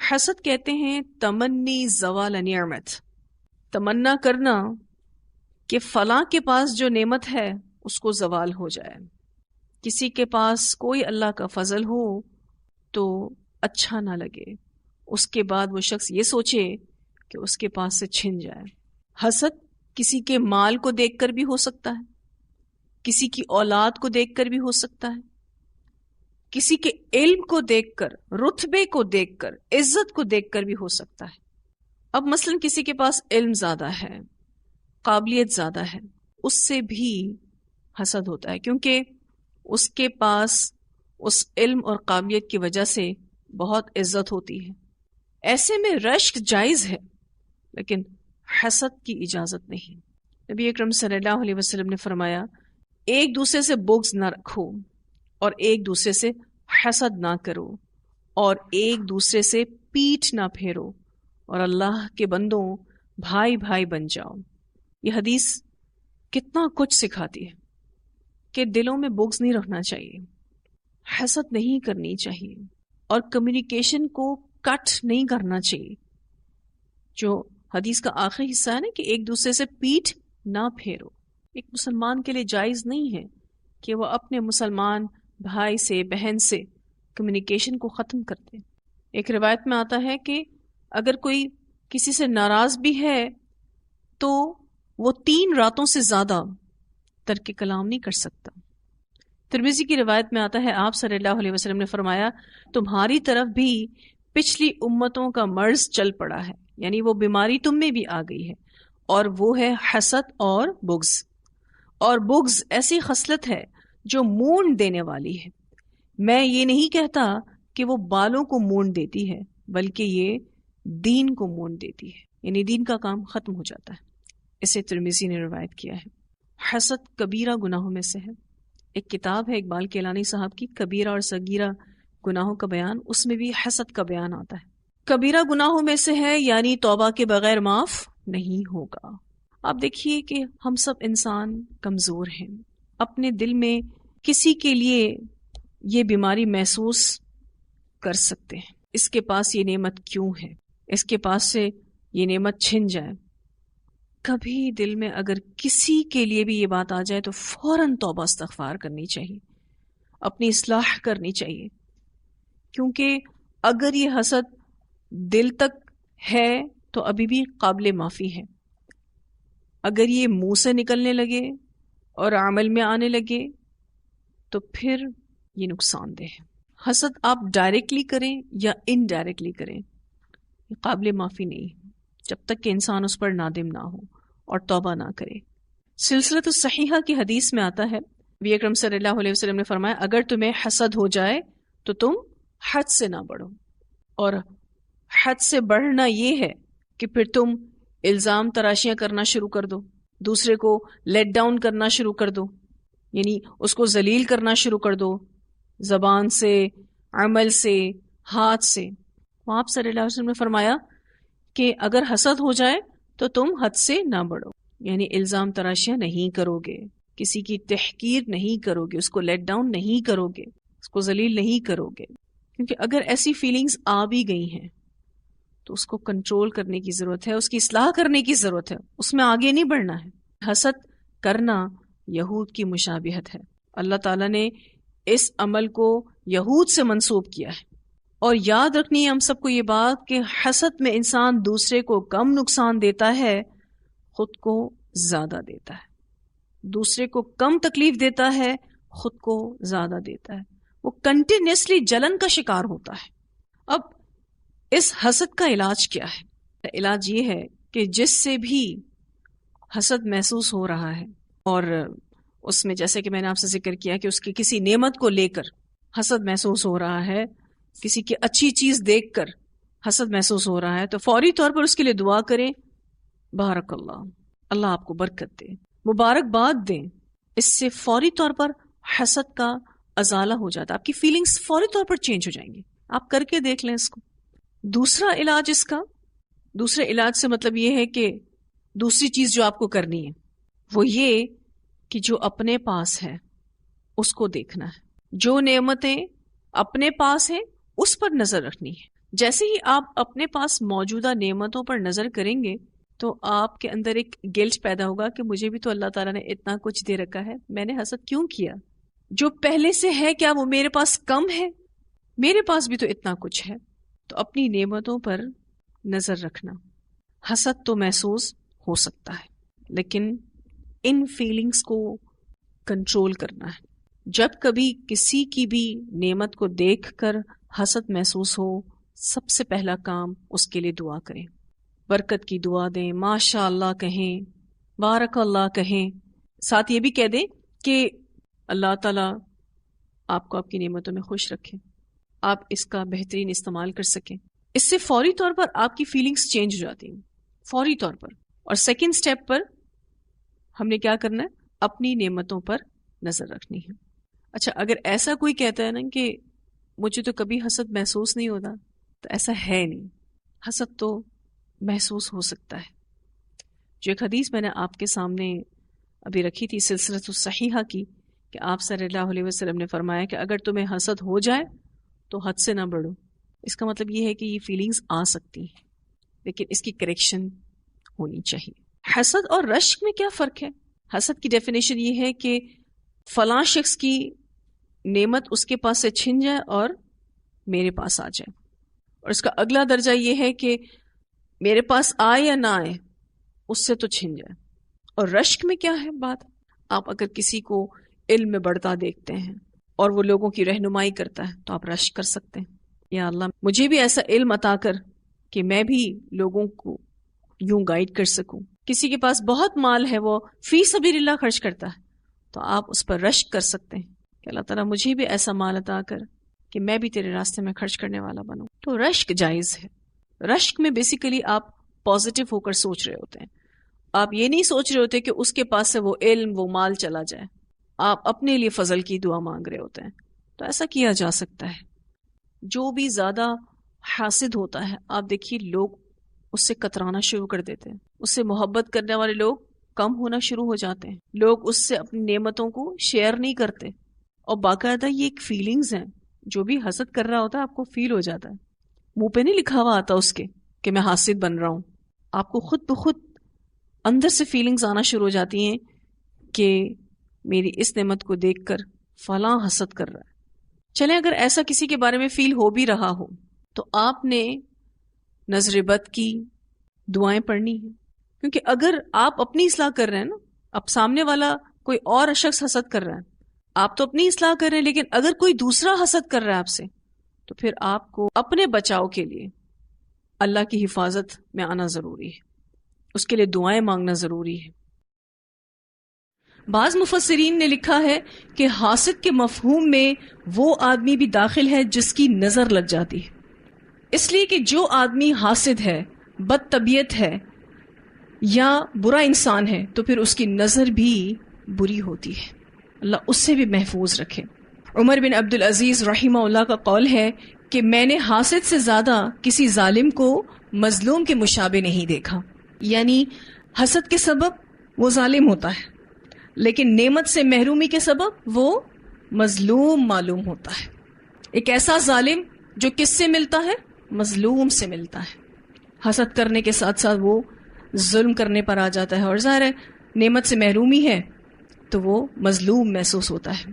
حسد کہتے ہیں تمنی زوال نعمت، تمنا کرنا کہ فلاں کے پاس جو نعمت ہے اس کو زوال ہو جائے. کسی کے پاس کوئی اللہ کا فضل ہو تو اچھا نہ لگے، اس کے بعد وہ شخص یہ سوچے کہ اس کے پاس سے چھن جائے. حسد کسی کے مال کو دیکھ کر بھی ہو سکتا ہے، کسی کی اولاد کو دیکھ کر بھی ہو سکتا ہے، کسی کے علم کو دیکھ کر، رتبے کو دیکھ کر، عزت کو دیکھ کر بھی ہو سکتا ہے. اب مثلا کسی کے پاس علم زیادہ ہے، قابلیت زیادہ ہے، اس سے بھی حسد ہوتا ہے، کیونکہ اس کے پاس اس علم اور قابلیت کی وجہ سے بہت عزت ہوتی ہے. ایسے میں رشک جائز ہے لیکن حسد کی اجازت نہیں. نبی اکرم صلی اللہ علیہ وسلم نے فرمایا ایک دوسرے سے بغض نہ رکھو اور ایک دوسرے سے حسد نہ کرو اور ایک دوسرے سے پیٹھ نہ پھیرو اور اللہ کے بندوں بھائی بھائی بن جاؤ. یہ حدیث کتنا کچھ سکھاتی ہے کہ دلوں میں بغض نہیں رکھنا چاہیے، حسد نہیں کرنی چاہیے اور کمیونیکیشن کو کٹ نہیں کرنا چاہیے. جو حدیث کا آخری حصہ ہے نا کہ ایک دوسرے سے پیٹھ نہ پھیرو، ایک مسلمان کے لیے جائز نہیں ہے کہ وہ اپنے مسلمان بھائی سے بہن سے کمیونیکیشن کو ختم کر دے. ایک روایت میں آتا ہے کہ اگر کوئی کسی سے ناراض بھی ہے تو وہ 3 راتوں سے زیادہ ترک کلام نہیں کر سکتا. ترمذی کی روایت میں آتا ہے آپ صلی اللہ علیہ وسلم نے فرمایا تمہاری طرف بھی پچھلی امتوں کا مرض چل پڑا ہے، یعنی وہ بیماری تم میں بھی آ گئی ہے، اور وہ ہے حسد اور بغض. اور بغض ایسی خصلت ہے جو مونڈ دینے والی ہے. میں یہ نہیں کہتا کہ وہ بالوں کو مونڈ دیتی ہے بلکہ یہ دین کو مونڈ دیتی ہے، یعنی دین کا کام ختم ہو جاتا ہے. اسے ترمذی نے روایت کیا ہے. حسد کبیرہ گناہوں میں سے ہے. ایک کتاب ہے اقبال کیلانی صاحب کی کبیرہ اور صغیرہ گناہوں کا بیان، اس میں بھی حسد کا بیان آتا ہے. کبیرہ گناہوں میں سے ہے یعنی توبہ کے بغیر معاف نہیں ہوگا. آپ دیکھیے کہ ہم سب انسان کمزور ہیں، اپنے دل میں کسی کے لیے یہ بیماری محسوس کر سکتے ہیں، اس کے پاس یہ نعمت کیوں ہے، اس کے پاس سے یہ نعمت چھن جائے. کبھی دل میں اگر کسی کے لیے بھی یہ بات آ جائے تو فوراً توبہ استغفار کرنی چاہیے، اپنی اصلاح کرنی چاہیے. کیونکہ اگر یہ حسد دل تک ہے تو ابھی بھی قابل معافی ہے. اگر یہ منہ سے نکلنے لگے اور عمل میں آنے لگے تو پھر یہ نقصان دہ ہے. حسد آپ ڈائریکٹلی کریں یا انڈائریکٹلی کریں یہ قابل معافی نہیں ہے جب تک کہ انسان اس پر نادم نہ ہو اور توبہ نہ کرے. سلسلۃ الصحیحہ کی حدیث میں آتا ہے نبی اکرم صلی اللہ علیہ وسلم نے فرمایا اگر تمہیں حسد ہو جائے تو تم حد سے نہ بڑھو، اور حد سے بڑھنا یہ ہے کہ پھر تم الزام تراشیاں کرنا شروع کر دو، دوسرے کو لیٹ ڈاؤن کرنا شروع کر دو، یعنی اس کو ذلیل کرنا شروع کر دو، زبان سے، عمل سے، ہاتھ سے. آپ صلی اللہ علیہ وسلم نے فرمایا کہ اگر حسد ہو جائے تو تم حد سے نہ بڑھو، یعنی الزام تراشیاں نہیں کرو گے، کسی کی تحقیر نہیں کرو گے، اس کو لیٹ ڈاؤن نہیں کرو گے، اس کو ذلیل نہیں کرو گے. کیونکہ اگر ایسی فیلنگز آ بھی گئی ہیں تو اس کو کنٹرول کرنے کی ضرورت ہے، اس کی اصلاح کرنے کی ضرورت ہے، اس میں آگے نہیں بڑھنا ہے. حسد کرنا یہود کی مشابہت ہے. اللہ تعالیٰ نے اس عمل کو یہود سے منسوب کیا ہے. اور یاد رکھنی ہے ہم سب کو یہ بات کہ حسد میں انسان دوسرے کو کم نقصان دیتا ہے، خود کو زیادہ دیتا ہے. دوسرے کو کم تکلیف دیتا ہے، خود کو زیادہ دیتا ہے. وہ کنٹینیوسلی جلن کا شکار ہوتا ہے. اب اس حسد کا علاج کیا ہے؟ علاج یہ ہے کہ جس سے بھی حسد محسوس ہو رہا ہے اور اس میں جیسے کہ میں نے آپ سے ذکر کیا کہ اس کی کسی نعمت کو لے کر حسد محسوس ہو رہا ہے، کسی کی اچھی چیز دیکھ کر حسد محسوس ہو رہا ہے، تو فوری طور پر اس کے لیے دعا کریں بارک اللہ، اللہ آپ کو برکت دے، مبارکباد دیں. اس سے فوری طور پر حسد کا ازالہ ہو جاتا ہے، آپ کی فیلنگز فوری طور پر چینج ہو جائیں گی. آپ کر کے دیکھ لیں اس کو. دوسرا علاج اس کا، دوسرے علاج سے مطلب یہ ہے کہ دوسری چیز جو آپ کو کرنی ہے وہ یہ کہ جو اپنے پاس ہے اس کو دیکھنا ہے، جو نعمتیں اپنے پاس ہیں اس پر نظر رکھنی ہے. جیسے ہی آپ اپنے پاس موجودہ نعمتوں پر نظر کریں گے تو آپ کے اندر ایک گلٹ پیدا ہوگا کہ مجھے بھی تو اللہ تعالیٰ نے اتنا کچھ دے رکھا ہے، میں نے حسد کیوں کیا؟ جو پہلے سے ہے کیا وہ میرے پاس کم ہے؟ میرے پاس بھی تو اتنا کچھ ہے۔ تو اپنی نعمتوں پر نظر رکھنا۔ حسد تو محسوس ہو سکتا ہے لیکن ان فیلنگز کو کنٹرول کرنا ہے۔ جب کبھی کسی کی بھی نعمت کو دیکھ کر حسد محسوس ہو، سب سے پہلا کام اس کے لیے دعا کریں، برکت کی دعا دیں، ماشاء اللہ کہیں، بارک اللہ کہیں، ساتھ یہ بھی کہہ دیں کہ اللہ تعالیٰ آپ کو آپ کی نعمتوں میں خوش رکھیں، آپ اس کا بہترین استعمال کر سکیں۔ اس سے فوری طور پر آپ کی فیلنگز چینج ہو جاتی ہیں، فوری طور پر۔ اور سیکنڈ سٹیپ پر ہم نے کیا کرنا ہے؟ اپنی نعمتوں پر نظر رکھنی ہے۔ اچھا، اگر ایسا کوئی کہتا ہے نا کہ مجھے تو کبھی حسد محسوس نہیں ہوتا، تو ایسا ہے نہیں، حسد تو محسوس ہو سکتا ہے۔ جو ایک حدیث میں نے آپ کے سامنے ابھی رکھی تھی سلسلۃ الصحیحہ کی، کہ آپ صلی اللہ علیہ وسلم نے فرمایا کہ اگر تمہیں حسد ہو جائے تو حد سے نہ بڑھو۔ اس کا مطلب یہ ہے کہ یہ فیلنگز آ سکتی ہیں لیکن اس کی کریکشن ہونی چاہیے۔ حسد اور رشک میں کیا فرق ہے؟ حسد کی ڈیفینیشن یہ ہے کہ فلاں شخص کی نعمت اس کے پاس سے چھن جائے اور میرے پاس آ جائے، اور اس کا اگلا درجہ یہ ہے کہ میرے پاس آئے یا نہ آئے اس سے تو چھن جائے۔ اور رشک میں کیا ہے بات؟ آپ اگر کسی کو علم میں بڑھتا دیکھتے ہیں اور وہ لوگوں کی رہنمائی کرتا ہے تو آپ رشک کر سکتے ہیں، یا اللہ مجھے بھی ایسا علم عطا کر کہ میں بھی لوگوں کو یوں گائیڈ کر سکوں۔ کسی کے پاس بہت مال ہے، وہ فی سبیل اللہ خرچ کرتا ہے، تو آپ اس پر رشک کر سکتے ہیں کہ اللہ تعالیٰ مجھے بھی ایسا مال عطا کر کہ میں بھی تیرے راستے میں خرچ کرنے والا بنوں۔ تو رشک جائز ہے۔ رشک میں بیسیکلی آپ پازیٹیو ہو کر سوچ رہے ہوتے ہیں، آپ یہ نہیں سوچ رہے ہوتے کہ اس کے پاس سے وہ علم وہ مال چلا جائے، آپ اپنے لیے فضل کی دعا مانگ رہے ہوتے ہیں۔ تو ایسا کیا جا سکتا ہے۔ جو بھی زیادہ حاسد ہوتا ہے، آپ دیکھیے لوگ اس سے کترانا شروع کر دیتے ہیں، اس سے محبت کرنے والے لوگ کم ہونا شروع ہو جاتے ہیں، لوگ اس سے اپنی نعمتوں کو شیئر نہیں کرتے، اور باقاعدہ یہ ایک فیلنگز ہیں، جو بھی حسد کر رہا ہوتا ہے آپ کو فیل ہو جاتا ہے، منہ پہ نہیں لکھا ہوا آتا اس کے کہ میں حاسد بن رہا ہوں، آپ کو خود بخود اندر سے فیلنگز آنا شروع ہو جاتی ہیں کہ میری اس نعمت کو دیکھ کر فلاں حسد کر رہا ہے۔ چلیں اگر ایسا کسی کے بارے میں فیل ہو بھی رہا ہو تو آپ نے نظر بد کی دعائیں پڑھنی ہیں، کیونکہ اگر آپ اپنی اصلاح کر رہے ہیں نا، اب سامنے والا کوئی اور شخص حسد کر رہا ہے، آپ تو اپنی اصلاح کر رہے ہیں، لیکن اگر کوئی دوسرا حسد کر رہا ہے آپ سے، تو پھر آپ کو اپنے بچاؤ کے لیے اللہ کی حفاظت میں آنا ضروری ہے، اس کے لیے دعائیں مانگنا ضروری ہے۔ بعض مفسرین نے لکھا ہے کہ حاسد کے مفہوم میں وہ آدمی بھی داخل ہے جس کی نظر لگ جاتی ہے، اس لیے کہ جو آدمی حاسد ہے، بد طبیعت ہے یا برا انسان ہے تو پھر اس کی نظر بھی بری ہوتی ہے، اللہ اس سے بھی محفوظ رکھے۔ عمر بن عبدالعزیز رحمہ اللہ کا قول ہے کہ میں نے حاسد سے زیادہ کسی ظالم کو مظلوم کے مشابہ نہیں دیکھا، یعنی حسد کے سبب وہ ظالم ہوتا ہے لیکن نعمت سے محرومی کے سبب وہ مظلوم معلوم ہوتا ہے۔ ایک ایسا ظالم جو کس سے ملتا ہے؟ مظلوم سے ملتا ہے، حسد کرنے کے ساتھ ساتھ وہ ظلم کرنے پر آ جاتا ہے، اور ظاہر ہے نعمت سے محرومی ہے تو وہ مظلوم محسوس ہوتا ہے۔